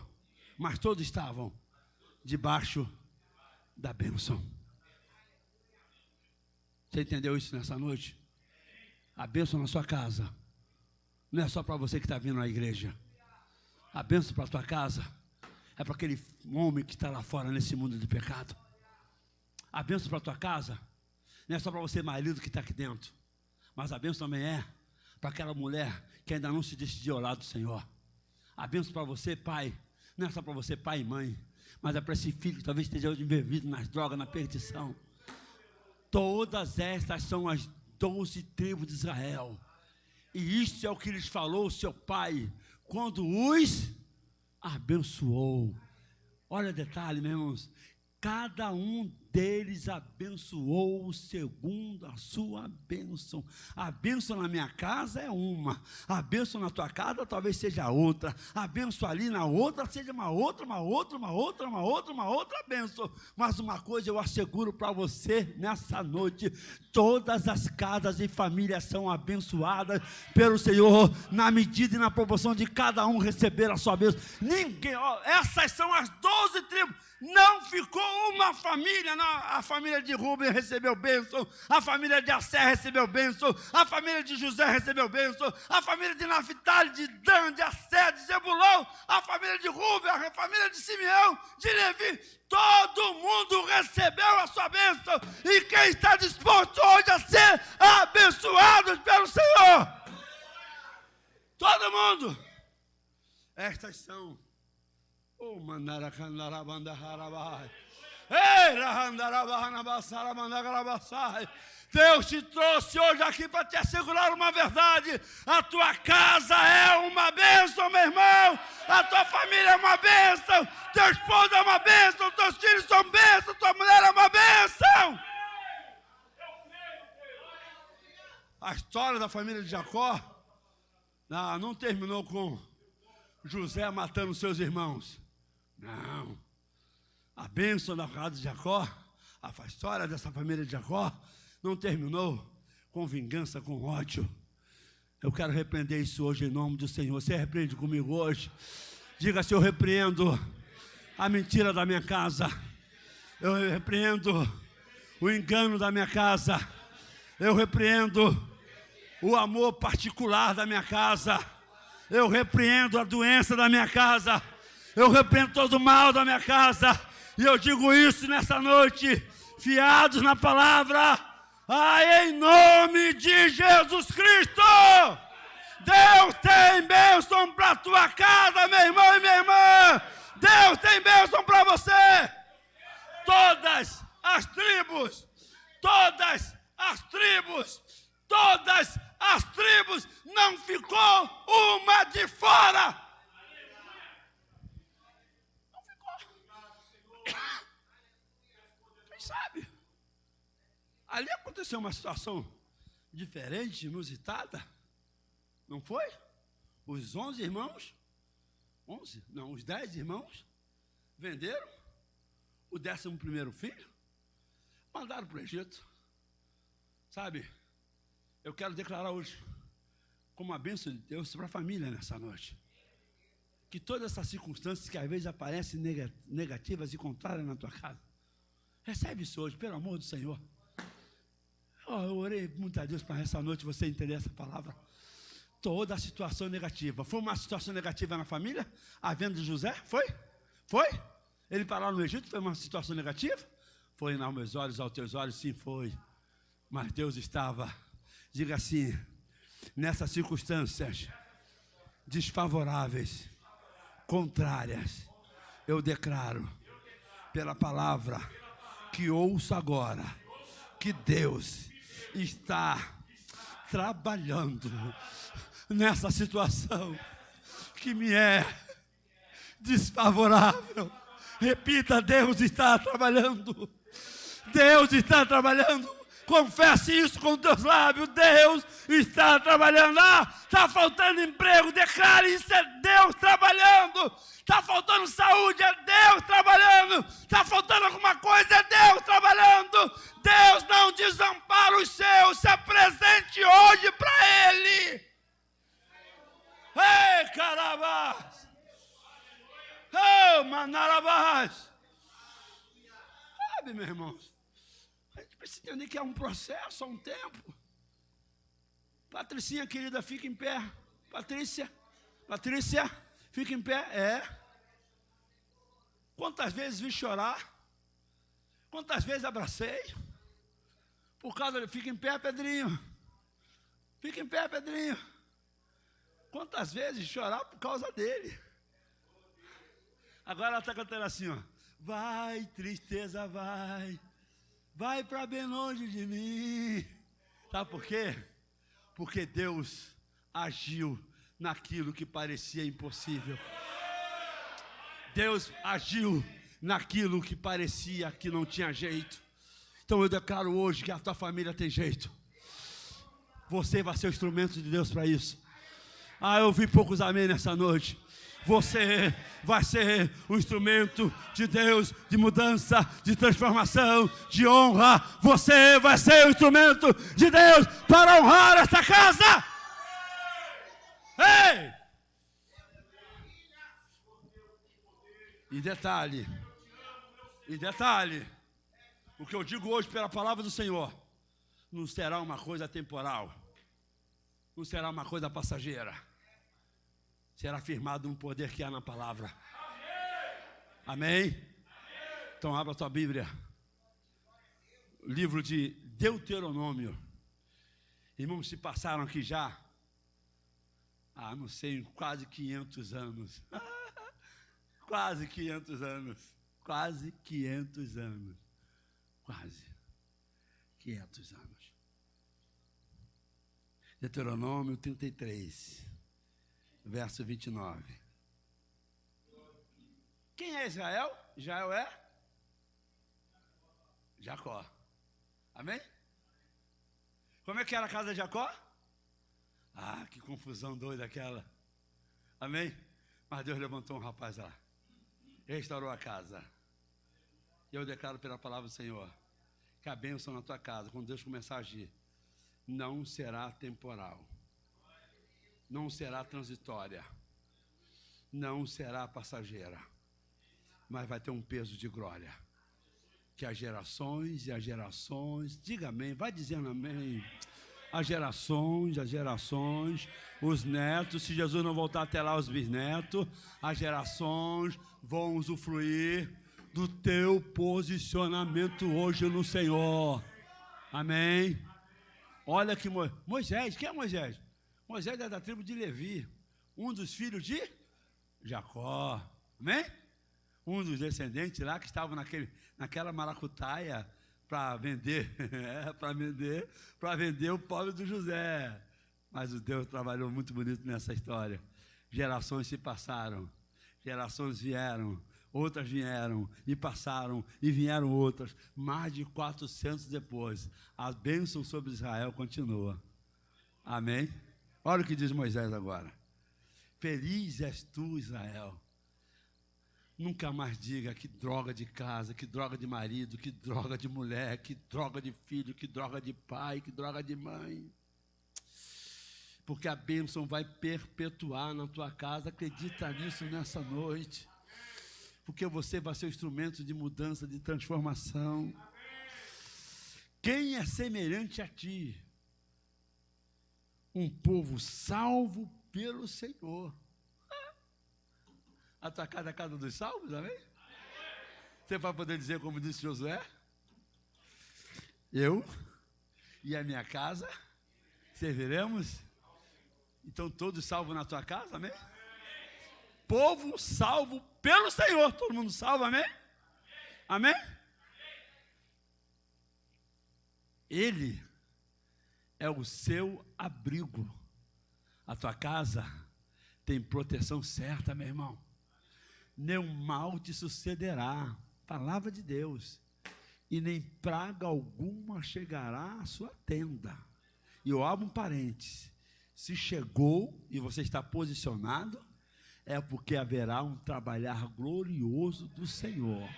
mas todos estavam debaixo da bênção. Você entendeu isso nessa noite? A bênção na sua casa não é só para você que está vindo à igreja. A bênção para a tua casa é para aquele homem que está lá fora nesse mundo de pecado. A bênção para a tua casa não é só para você, marido, que está aqui dentro. Mas a bênção também é para aquela mulher que ainda não se decidiu ao lado do Senhor. A bênção para você, pai, não é só para você, pai e mãe, mas é para esse filho que talvez esteja envolvido nas drogas, na perdição. Todas estas são as 12 tribos de Israel. E isso é o que lhes falou o seu pai quando os abençoou. Olha o detalhe, meus irmãos. Cada um deles abençoou segundo a sua bênção. A bênção na minha casa é uma. A bênção na tua casa talvez seja outra. A bênção ali na outra seja uma outra bênção. Mas uma coisa eu asseguro para você nessa noite: todas as casas e famílias são abençoadas pelo Senhor, na medida e na proporção de cada um receber a sua bênção. Ninguém, essas são as 12 tribos. Não ficou uma família, não. A família de Rubem recebeu bênção, a família de Asser recebeu bênção, a família de José recebeu bênção, a família de Naftali, de Dan, de Asser, de Zebulão, a família de Rubem, a família de Simeão, de Levi. Todo mundo recebeu a sua bênção. E quem está disposto hoje a ser abençoado pelo Senhor? Todo mundo. Estas são o Deus te trouxe hoje aqui para te assegurar uma verdade: a tua casa é uma bênção, meu irmão. A tua família é uma bênção. Teu esposo é uma bênção. Teus filhos são bênçãos. Tua mulher é uma bênção. A história da família de Jacó não terminou com José matando seus irmãos. Não. A bênção da casa de Jacó, a história dessa família de Jacó, não terminou com vingança, com ódio. Eu quero repreender isso hoje em nome do Senhor. Você repreende comigo hoje? Diga: se eu repreendo a mentira da minha casa, eu repreendo o engano da minha casa, eu repreendo o amor particular da minha casa, eu repreendo a doença da minha casa, eu repreendo todo o mal da minha casa. E eu digo isso nessa noite, fiados na palavra, em nome de Jesus Cristo. Deus tem bênção para a tua casa, meu irmão e minha irmã. Deus tem bênção para você. Todas as tribos, não ficou uma de fora. Sabe? Ali aconteceu uma situação diferente, inusitada. Não foi? Os 11 irmãos, os 10 irmãos venderam o 11º filho, mandaram para o Egito. Sabe? Eu quero declarar hoje, como a bênção de Deus para a família nessa noite, que todas essas circunstâncias que às vezes aparecem negativas e contrárias na tua casa, recebe isso hoje, pelo amor do Senhor. Eu orei muito a Deus para essa noite você entender essa palavra. Toda a situação negativa. Foi uma situação negativa na família? A venda de José? Foi? Ele parar no Egito foi uma situação negativa? Foi aos meus olhos, aos teus olhos, sim, foi. Mas Deus estava. Diga assim: nessas circunstâncias desfavoráveis, contrárias, eu declaro pela palavra que ouço agora que Deus está trabalhando nessa situação que me é desfavorável. Repita: Deus está trabalhando. Deus está trabalhando. Confesse isso com os teus lábios. Deus está trabalhando. Está faltando emprego. Declare: isso é Deus trabalhando. Está faltando saúde. É Deus trabalhando. Está faltando alguma coisa. É Deus trabalhando. Deus não desampara os seus. Se apresente hoje para Ele. Ei, carabás. Ei, manarabás. Sabe, meu irmão, a gente precisa entender que é um processo, há um tempo. Patricinha, querida, fica em pé. Patrícia, fica em pé. Quantas vezes vi chorar? Quantas vezes abracei? Por causa de... Fica em pé, Pedrinho. Fica em pé, Pedrinho. Quantas vezes chorar por causa dele? Agora ela está cantando assim, ó. Vai, tristeza, vai. Vai para bem longe de mim. Sabe por quê? Porque Deus agiu naquilo que parecia impossível. Deus agiu naquilo que parecia que não tinha jeito. Então eu declaro hoje que a tua família tem jeito. Você vai ser o instrumento de Deus para isso. Eu vi poucos amém nessa noite. Você vai ser o instrumento de Deus, de mudança, de transformação, de honra. Você vai ser o instrumento de Deus para honrar esta casa. Ei! E detalhe, o que eu digo hoje pela palavra do Senhor, não será uma coisa temporal, não será uma coisa passageira. Será firmado um poder que há na palavra. Amém? Então abra a tua Bíblia. Livro de Deuteronômio. Irmãos, se passaram aqui já, não sei, quase 500 anos. Quase 500 anos. Quase 500 anos. Quase 500 anos. Deuteronômio 33. Verso 29. Quem é Israel? Israel é Jacó. Amém? Como é que era a casa de Jacó? Que confusão doida aquela. Amém? Mas Deus levantou um rapaz lá. Restaurou a casa. E eu declaro pela palavra do Senhor que a bênção na tua casa, quando Deus começar a agir, não será temporal. Não será transitória, não será passageira, mas vai ter um peso de glória, que as gerações e as gerações, diga amém, vai dizendo amém, as gerações, os netos, se Jesus não voltar até lá, os bisnetos, as gerações vão usufruir do teu posicionamento hoje no Senhor, amém? Olha que Moisés, quem é Moisés? Moisés é da tribo de Levi, um dos filhos de Jacó, amém? Um dos descendentes lá que estavam naquela maracutaia para vender, para vender o pobre do José. Mas o Deus trabalhou muito bonito nessa história. Gerações se passaram, gerações vieram, outras vieram e passaram e vieram outras. Mais de 400 depois, a bênção sobre Israel continua. Amém? Olha o que diz Moisés agora. Feliz és tu, Israel. Nunca mais diga que droga de casa, que droga de marido, que droga de mulher, que droga de filho, que droga de pai, que droga de mãe. Porque a bênção vai perpetuar na tua casa. Acredita nisso nessa noite. Porque você vai ser o instrumento de mudança, de transformação. Quem é semelhante a ti? Um povo salvo pelo Senhor. A tua casa é a casa dos salvos, amém? Você vai poder dizer como disse Josué? Eu e a minha casa serviremos Então todos salvos na tua casa, amém? Povo salvo pelo Senhor, todo mundo salvo, amém? Amém? Ele é o seu abrigo. A tua casa tem proteção certa, meu irmão. Nenhum mal te sucederá. Palavra de Deus. E nem praga alguma chegará à sua tenda. E eu abro um parênteses. Se chegou e você está posicionado, é porque haverá um trabalhar glorioso do Senhor.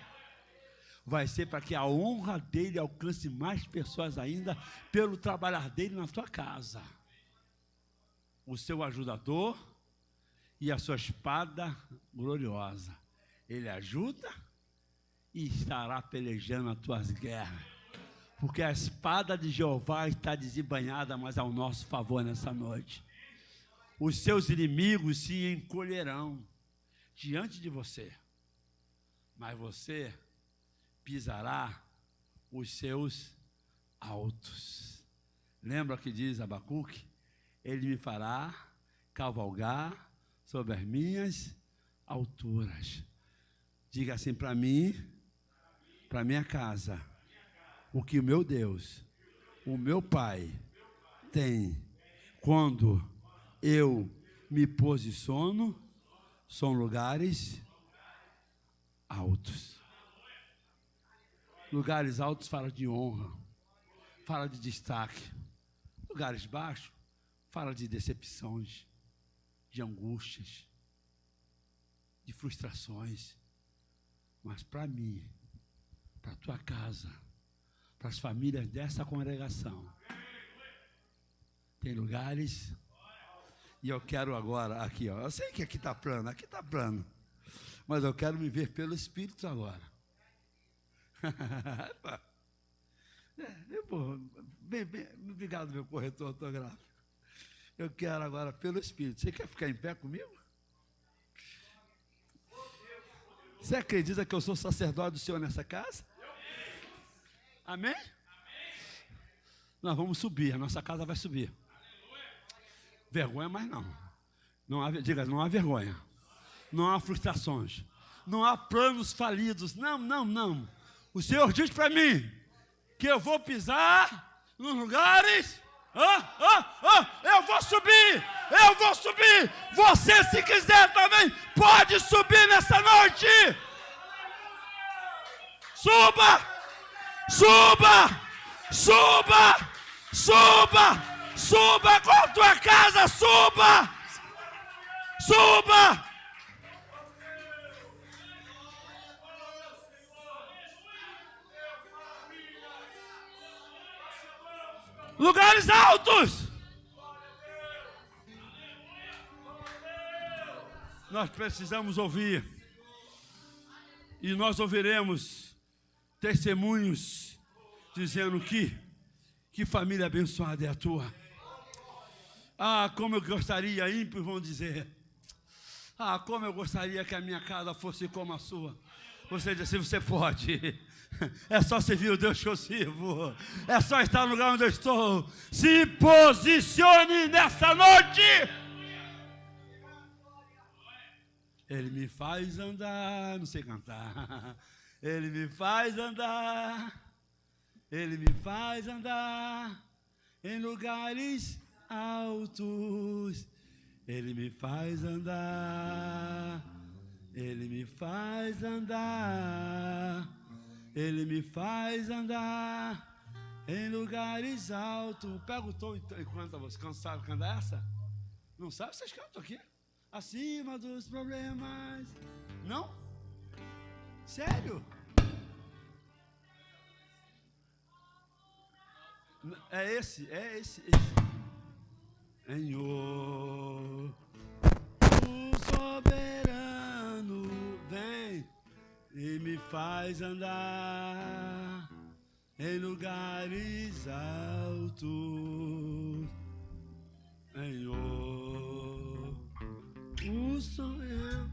Vai ser para que a honra dele alcance mais pessoas ainda pelo trabalhar dele na tua casa. O seu ajudador e a sua espada gloriosa. Ele ajuda e estará pelejando as tuas guerras. Porque a espada de Jeová está desembainhada, mas ao nosso favor nessa noite. Os seus inimigos se encolherão diante de você, mas você pisará os seus altos. Lembra que diz Abacuque? Ele me fará cavalgar sobre as minhas alturas. Diga assim para mim, para minha casa, o que o meu Deus, o meu Pai, tem quando eu me posiciono, são lugares altos. Lugares altos fala de honra, fala de destaque. Lugares baixos fala de decepções, de angústias, de frustrações. Mas para mim, para a tua casa, para as famílias dessa congregação, tem lugares. E eu quero agora, aqui, ó, eu sei que aqui está plano, mas eu quero me ver pelo Espírito agora. Obrigado, meu corretor ortográfico. Eu quero agora pelo Espírito. Você quer ficar em pé comigo? Você acredita que eu sou sacerdote do Senhor nessa casa? Amém? Nós vamos subir, a nossa casa vai subir. Vergonha mais não. Não há vergonha. Não há frustrações. Não há planos falidos. Não. O Senhor diz para mim que eu vou pisar nos lugares. Eu vou subir. Você, se quiser também, pode subir nessa noite. Suba com a tua casa, suba. Lugares altos. Nós precisamos ouvir. E nós ouviremos testemunhos dizendo que família abençoada é a tua. Ah, como eu gostaria, ímpios vão dizer. Ah, como eu gostaria que a minha casa fosse como a sua. Você diz assim, você pode. É só servir o Deus que eu sirvo. É só estar no lugar onde eu estou. Se posicione nessa noite. Ele me faz andar, não sei cantar. Ele me faz andar em lugares altos. Ele me faz andar em lugares altos. Pega o tom e canta você. Cansaram de cantar essa? Não sabe? Vocês cantam aqui? Acima dos problemas. Não? Sério? É esse. Senhor, o soberano vem e me faz andar em lugares altos. Senhor, o sonho.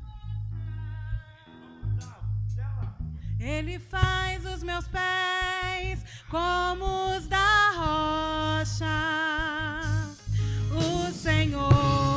Ele faz os meus pés como os da rocha. O Senhor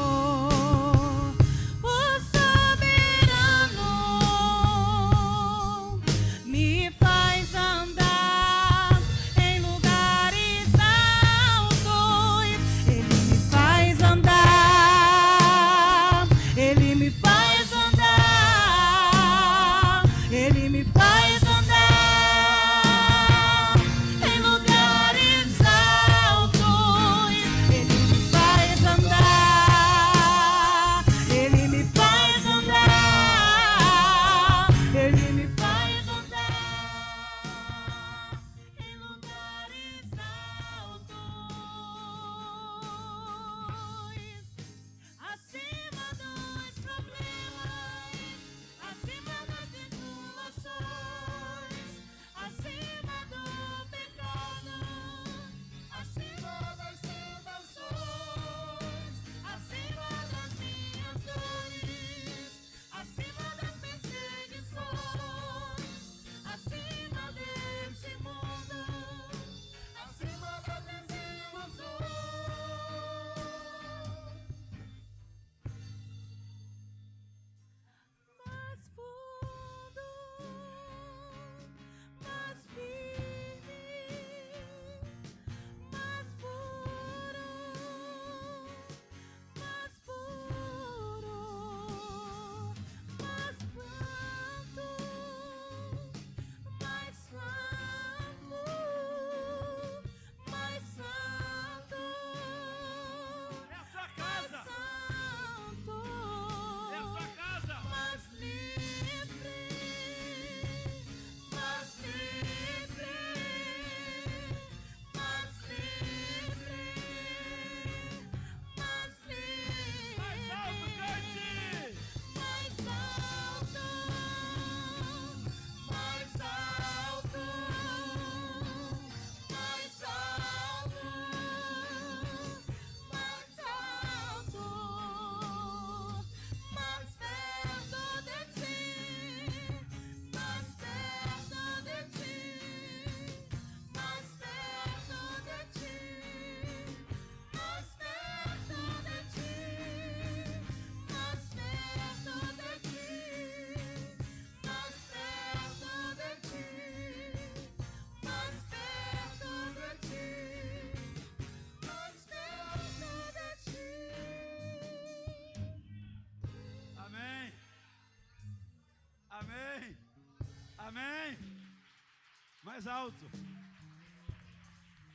mais alto.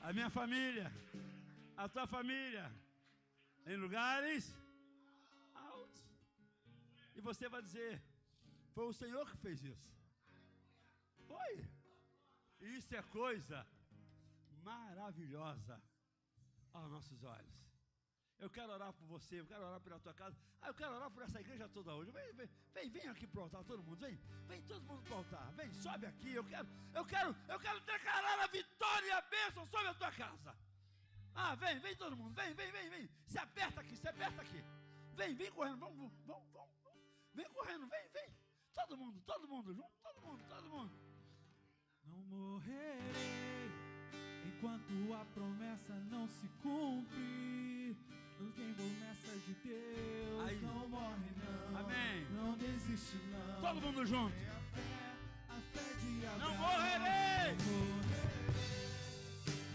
A minha família, a tua família, em lugares altos. E você vai dizer, foi o Senhor que fez isso. Foi. Isso é coisa maravilhosa aos nossos olhos. Eu quero orar por você, eu quero orar pela tua casa. Eu quero orar por essa igreja toda hoje. Vem aqui pro altar, todo mundo. Vem todo mundo pro altar. Vem, sobe aqui. Eu quero declarar a vitória e a bênção sobre a tua casa. Vem todo mundo. Vem. Se aperta aqui. Vem correndo. Vamos. Vem correndo, vem. Todo mundo junto, todo mundo. Não morrerei enquanto a promessa não se cumpre. Os tem promessas de Deus. Aí. Não morre não. Amém. Não desiste não. Todo mundo junto. A fé de Abraão. Não morrerei.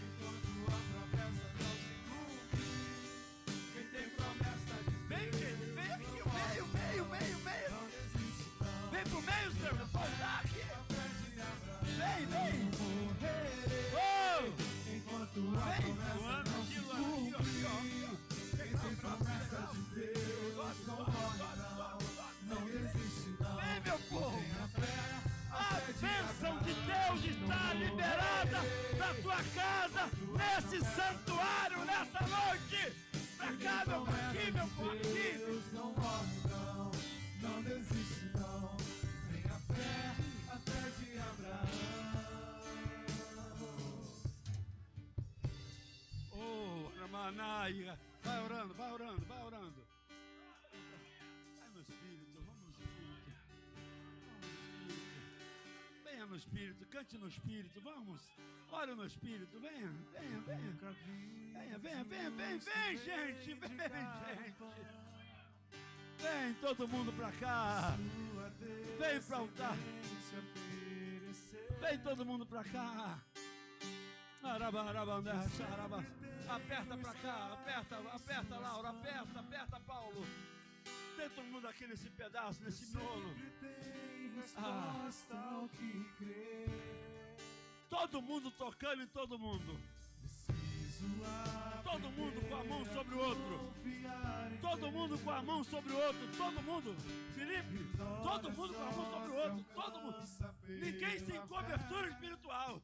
Enquanto a promessa não se cumpre. Quem tem promessa de Deus. Vem aqui, o meio. Não desiste não. Vem pro meio, Senhor. Eu vou dar aqui. A fé de Abraão. Vem. Não morrerei. Enquanto a promessa não se cumpre. Quem tem promessa de Deus não morre não desiste não. Vem, meu povo. A A bênção de Deus está liberada na tua casa, nesse santuário, nessa noite. Pra cá, meu povo, aqui. Deus não morre não desiste não. Tem a fé de Abraão. Oh, Ramanaia. Vai orando. Vai no Espírito, vamos no Espírito. Venha no Espírito, cante no Espírito, vamos. Ore no Espírito, venha, gente. Vem todo mundo pra cá. Vem pra altar. Vem todo mundo pra cá. Aperta pra cá, aperta Laura, aperta Paulo. Tem todo mundo aqui nesse pedaço, nesse miolo. Todo mundo tocando em todo mundo. Todo mundo com a mão sobre o outro. Todo mundo com a mão sobre o outro. Todo mundo, Felipe, todo mundo com a mão sobre o outro. Todo mundo. Ninguém sem cobertura espiritual.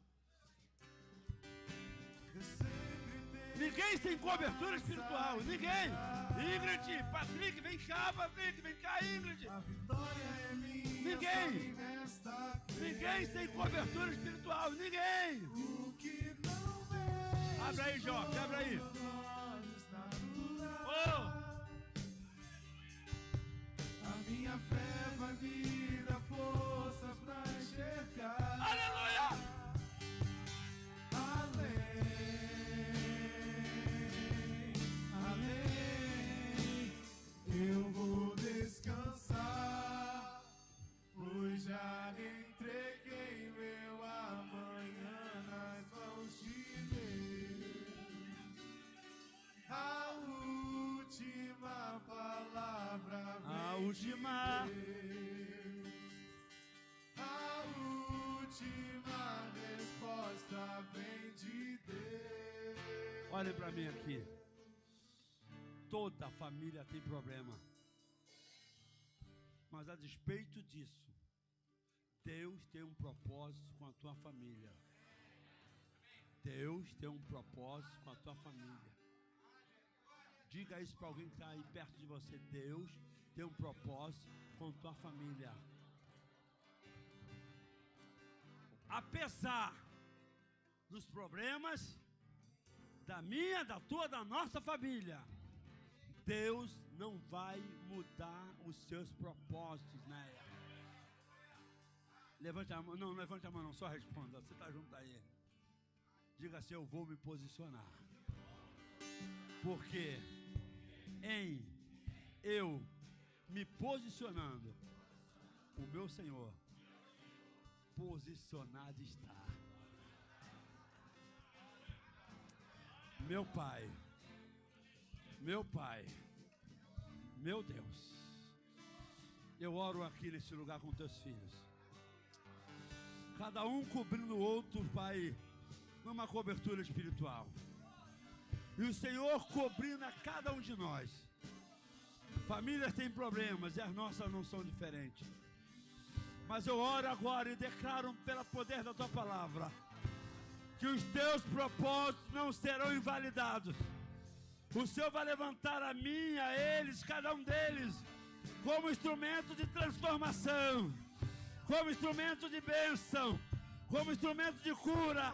Ninguém sem cobertura espiritual. Ninguém. Ingrid, Patrick, vem cá, Ingrid. Ninguém sem cobertura espiritual. Ninguém. Abre aí, Jorge, abre aí. A minha fé vai me dar forças pra enxergar. Aleluia! Além, eu vou descansar, pois já entreguei meu amanhã nas mãos de Deus. A última palavra vem A última. de Deus. A última resposta vem de Deus. Olhe para mim aqui. Toda família tem problema. Mas a despeito disso, Deus tem um propósito com a tua família. Deus tem um propósito com a tua família. Diga isso para alguém que está aí perto de você. Deus tem um propósito com a tua família. Apesar dos problemas da minha, da tua, da nossa família, Deus não vai mudar os seus propósitos, né? Levante a mão, não levante a mão não, só responda, você está junto aí. Diga assim, eu vou me posicionar. Porque em eu me posicionando, o meu Senhor posicionado está. Meu Pai, meu Deus, eu oro aqui nesse lugar com teus filhos. Cada um cobrindo o outro, Pai, numa cobertura espiritual. E o Senhor cobrindo a cada um de nós. Famílias têm problemas e as nossas não são diferentes. Mas eu oro agora e declaro pelo poder da Tua palavra que os Teus propósitos não serão invalidados. O Senhor vai levantar a mim, a eles, cada um deles, como instrumento de transformação, como instrumento de bênção, como instrumento de cura,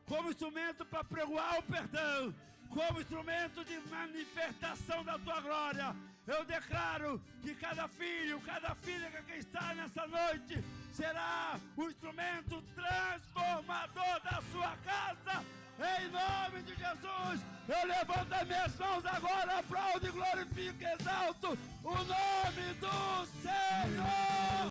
como instrumento para pregoar o perdão, como instrumento de manifestação da Tua glória. Eu declaro que cada filho, cada filha que aqui está nessa noite será o instrumento transformador da sua casa. Em nome de Jesus, eu levanto as minhas mãos agora, aplaudo e glorifico e exalto o nome do Senhor.